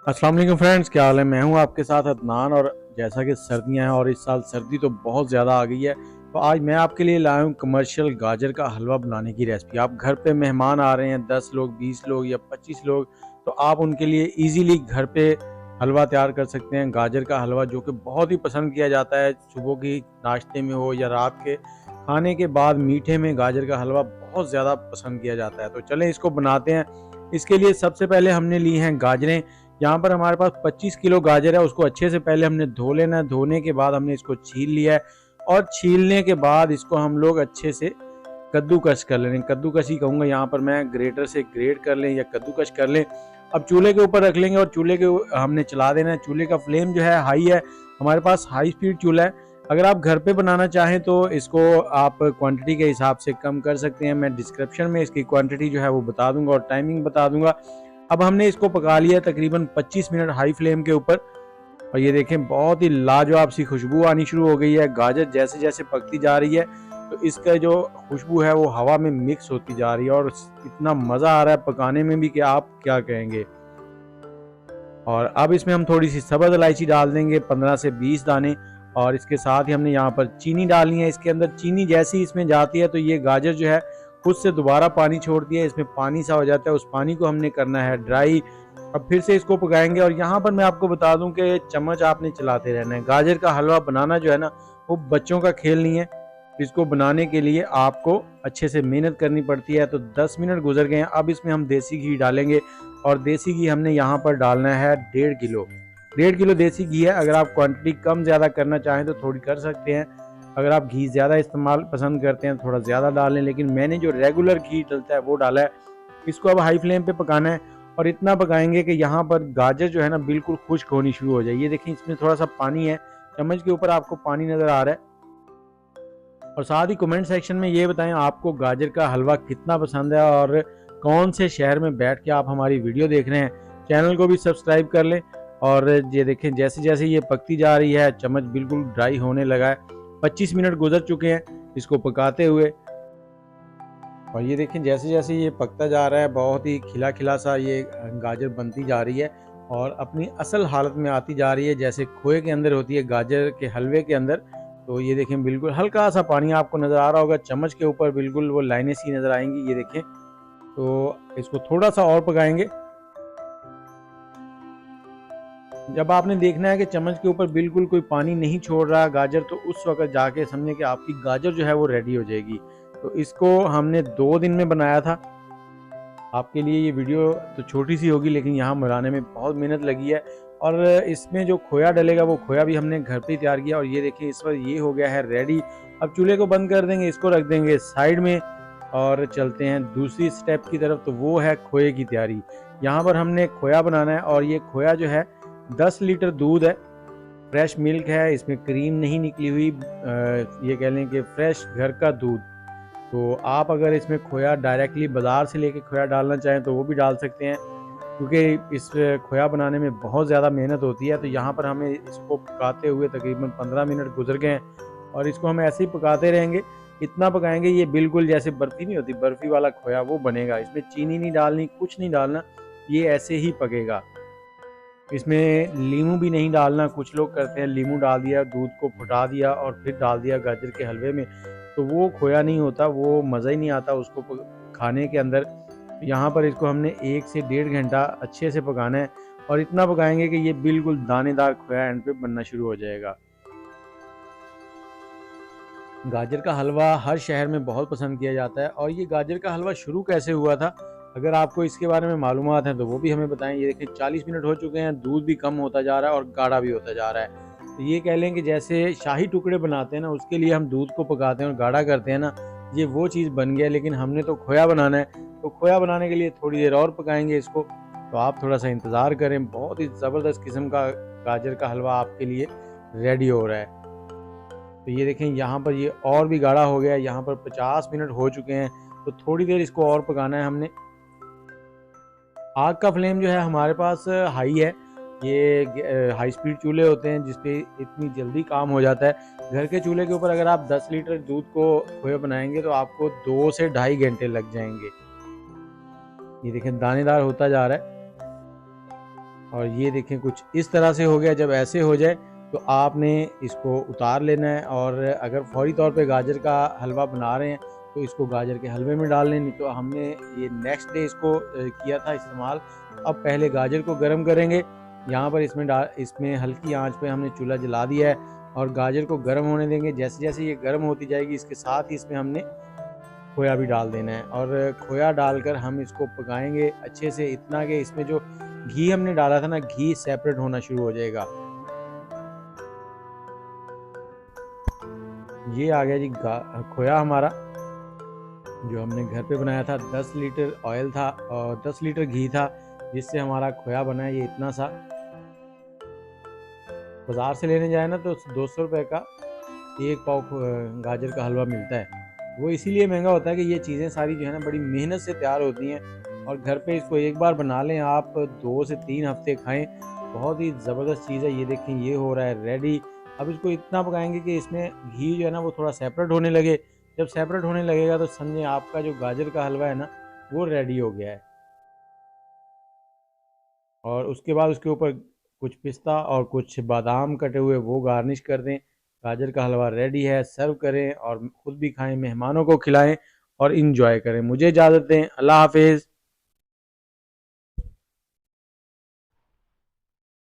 अस्सलाम वालेकुम फ्रेंड्स, क्या हाल है। मैं हूं आपके साथ अदनान। और जैसा कि सर्दियां हैं और इस साल सर्दी तो बहुत ज़्यादा आ गई है, तो आज मैं आपके लिए लाया हूं कमर्शियल गाजर का हलवा बनाने की रेसिपी। आप घर पे मेहमान आ रहे हैं, 10 लोग, 20 लोग या 25 लोग, तो आप उनके लिए इजीली घर पे हलवा तैयार कर सकते हैं। गाजर का हलवा जो कि बहुत ही पसंद किया जाता है, सुबह की नाश्ते में हो या रात के खाने के बाद मीठे में गाजर का हलवा बहुत ज़्यादा पसंद किया जाता है। तो चलें इसको बनाते हैं। इसके लिए सबसे पहले हमने ली हैं गाजरें। यहाँ पर हमारे पास 25 किलो गाजर है, उसको अच्छे से पहले हमने धो लेना है। धोने के बाद हमने इसको छील लिया है और छीलने के बाद इसको हम लोग अच्छे से कद्दूकस कर लें। कद्दूकस ही कहूँगा यहाँ पर मैं, ग्रेटर से ग्रेट कर लें या कद्दूकस कर लें। अब चूल्हे के ऊपर रख लेंगे और चूल्हे के हमने चला देना है। चूल्हे का फ्लेम जो है हाई है, हमारे पास हाई स्पीड चूल्हा है। अगर आप घर पे बनाना चाहें तो इसको आप क्वांटिटी के हिसाब से कम कर सकते हैं। मैं डिस्क्रिप्शन में इसकी क्वांटिटी जो है वो बता दूंगा और टाइमिंग बता दूंगा। अब हमने इसको पका लिया तकरीबन 25 मिनट हाई फ्लेम के ऊपर, और ये देखें बहुत ही लाजवाब सी खुशबू आनी शुरू हो गई है। गाजर जैसे जैसे पकती जा रही है तो इसका जो खुशबू है वो हवा में मिक्स होती जा रही है और इतना मज़ा आ रहा है पकाने में भी कि आप क्या कहेंगे। और अब इसमें हम थोड़ी सी सब्ज़ इलायची डाल देंगे, 15 से 20 दाने। और इसके साथ ही हमने यहाँ पर चीनी डालनी है। इसके अंदर चीनी जैसी इसमें जाती है तो ये गाजर जो है खुद से दोबारा पानी छोड़ती है, इसमें पानी सा हो जाता है। उस पानी को हमने करना है ड्राई। अब फिर से इसको पकाएंगे। और यहाँ पर मैं आपको बता दूं कि चम्मच आपने चलाते रहना है। गाजर का हलवा बनाना जो है ना, वो बच्चों का खेल नहीं है। इसको बनाने के लिए आपको अच्छे से मेहनत करनी पड़ती है। तो 10 मिनट गुजर गए हैं। अब इसमें हम देसी घी डालेंगे और देसी घी हमने यहाँ पर डालना है 1.5 किलो। 1.5 किलो देसी घी है। अगर आप क्वांटिटी कम ज़्यादा करना चाहें तो थोड़ी कर सकते हैं। अगर आप घी ज़्यादा इस्तेमाल पसंद करते हैं तो थोड़ा ज़्यादा डाल लें, लेकिन मैंने जो रेगुलर घी डलता है वो डाला है। इसको अब हाई फ्लेम पे पकाना है और इतना पकाएंगे कि यहाँ पर गाजर जो है ना बिल्कुल खुश्क होनी शुरू हो जाए। ये देखिए इसमें थोड़ा सा पानी है, चम्मच के ऊपर आपको पानी नज़र आ रहा है। और साथ ही कमेंट सेक्शन में ये बताएं आपको गाजर का हलवा कितना पसंद है और कौन से शहर में बैठ के आप हमारी वीडियो देख रहे हैं। चैनल को भी सब्सक्राइब कर लें। और ये देखें जैसे जैसे ये पकती जा रही है, चम्मच बिल्कुल ड्राई होने लगा है। 25 मिनट गुजर चुके हैं इसको पकाते हुए। और ये देखें जैसे जैसे ये पकता जा रहा है, बहुत ही खिला खिला सा ये गाजर बनती जा रही है और अपनी असल हालत में आती जा रही है, जैसे खोए के अंदर होती है गाजर के हलवे के अंदर। तो ये देखें बिल्कुल हल्का सा पानी आपको नज़र आ रहा होगा चम्मच के ऊपर, बिल्कुल वो लाइनें सी नज़र आएंगी। ये देखें, तो इसको थोड़ा सा और पकाएंगे। जब आपने देखना है कि चम्मच के ऊपर बिल्कुल कोई पानी नहीं छोड़ रहा गाजर, तो उस वक्त जाके समझे कि आपकी गाजर जो है वो रेडी हो जाएगी। तो इसको हमने 2 दिन में बनाया था। आपके लिए ये वीडियो तो छोटी सी होगी, लेकिन यहाँ बनाने में बहुत मेहनत लगी है। और इसमें जो खोया डलेगा वो खोया भी हमने घर पे ही तैयार किया। और ये देखिए इस वक्त ये हो गया है रेडी। अब चूल्हे को बंद कर देंगे, इसको रख देंगे साइड में और चलते हैं दूसरी स्टेप की तरफ। तो वो है खोए की तैयारी। यहाँ पर हमने खोया बनाना है और ये खोया जो है 10 लीटर दूध है, फ्रेश मिल्क है, इसमें क्रीम नहीं निकली हुई, ये कह लें कि फ्रेश घर का दूध। तो आप अगर इसमें खोया डायरेक्टली बाज़ार से लेके खोया डालना चाहें तो वो भी डाल सकते हैं, क्योंकि इस खोया बनाने में बहुत ज़्यादा मेहनत होती है। तो यहाँ पर हमें इसको पकाते हुए तकरीबन 15 मिनट गुजर गए हैं और इसको हम ऐसे ही पकाते रहेंगे। इतना पकाएंगे ये बिल्कुल जैसे बर्फ़ी नहीं होती, बर्फ़ी वाला खोया वो बनेगा। इसमें चीनी नहीं डालनी, कुछ नहीं डालना, ये ऐसे ही पकेगा। इसमें लीमू भी नहीं डालना। कुछ लोग करते हैं लीमू डाल दिया, दूध को फुटा दिया और फिर डाल दिया गाजर के हलवे में, तो वो खोया नहीं होता, वो मज़ा ही नहीं आता उसको खाने के अंदर। यहाँ पर इसको हमने 1 से 1.5 घंटा अच्छे से पकाना है और इतना पकाएंगे कि ये बिल्कुल दानेदार खोया एंड पे बनना शुरू हो जाएगा। गाजर का हलवा हर शहर में बहुत पसंद किया जाता है। और ये गाजर का हलवा शुरू कैसे हुआ था, अगर आपको इसके बारे में मालूमात हैं तो वो भी हमें बताएं। ये देखिए 40 मिनट हो चुके हैं, दूध भी कम होता जा रहा है और गाढ़ा भी होता जा रहा है। तो ये कह लें कि जैसे शाही टुकड़े बनाते हैं ना, उसके लिए हम दूध को पकाते हैं और गाढ़ा करते हैं ना, ये वो चीज़ बन गया। लेकिन हमने तो खोया बनाना है, तो खोया बनाने के लिए थोड़ी देर और पकाएंगे इसको। तो आप थोड़ा सा इंतज़ार करें, बहुत ही ज़बरदस्त किस्म का गाजर का हलवा आपके लिए रेडी हो रहा है। तो ये देखें यहाँ पर ये और भी गाढ़ा हो गया है। यहाँ पर 50 मिनट हो चुके हैं, तो थोड़ी देर इसको और पकाना है हमने। आग का फ्लेम जो है हमारे पास हाई है। ये हाई स्पीड चूल्हे होते हैं जिसपे इतनी जल्दी काम हो जाता है। घर के चूल्हे के ऊपर अगर आप 10 लीटर दूध को खोया बनाएंगे तो आपको 2 से ढाई घंटे लग जाएंगे। ये देखें दानेदार होता जा रहा है। और ये देखें कुछ इस तरह से हो गया। जब ऐसे हो जाए तो आपने इसको उतार लेना है, और अगर फौरी तौर पे गाजर का हलवा बना रहे हैं तो इसको गाजर के हलवे में डाल लें। नहीं तो हमने ये नेक्स्ट डे इसको किया था इस्तेमाल। अब पहले गाजर को गर्म करेंगे, यहाँ पर इसमें हल्की आंच पे हमने चूल्हा जला दिया है और गाजर को गर्म होने देंगे। जैसे जैसे ये गर्म होती जाएगी इसके साथ ही इसमें हमने खोया भी डाल देना है, और खोया डालकर हम इसको पकाएंगे अच्छे से, इतना कि इसमें जो घी हमने डाला था ना, घी सेपरेट होना शुरू हो जाएगा। ये आ गया जी खोया हमारा, जो हमने घर पे बनाया था। 10 लीटर ऑयल था और 10 लीटर घी था, जिससे हमारा खोया बना है ये इतना सा। बाज़ार से लेने जाए ना तो 200 रुपये का एक पाव गाजर का हलवा मिलता है। वो इसीलिए महंगा होता है कि ये चीज़ें सारी जो है ना बड़ी मेहनत से तैयार होती हैं, और घर पे इसको एक बार बना लें आप, 2 से 3 हफ्ते खाएं। बहुत ही ज़बरदस्त चीज़ है। ये देखें ये हो रहा है रेडी। अब इसको इतना पकाएंगे कि इसमें घी जो है ना वो थोड़ा सेपरेट होने लगे। जब सेपरेट होने लगेगा तो समझें आपका जो गाजर का हलवा है ना वो रेडी हो गया है। और उसके बाद उसके ऊपर कुछ पिस्ता और कुछ बादाम कटे हुए वो गार्निश कर दें। गाजर का हलवा रेडी है, सर्व करें और खुद भी खाएं, मेहमानों को खिलाएं और इंजॉय करें। मुझे इजाज़त दें, अल्लाह हाफिज़।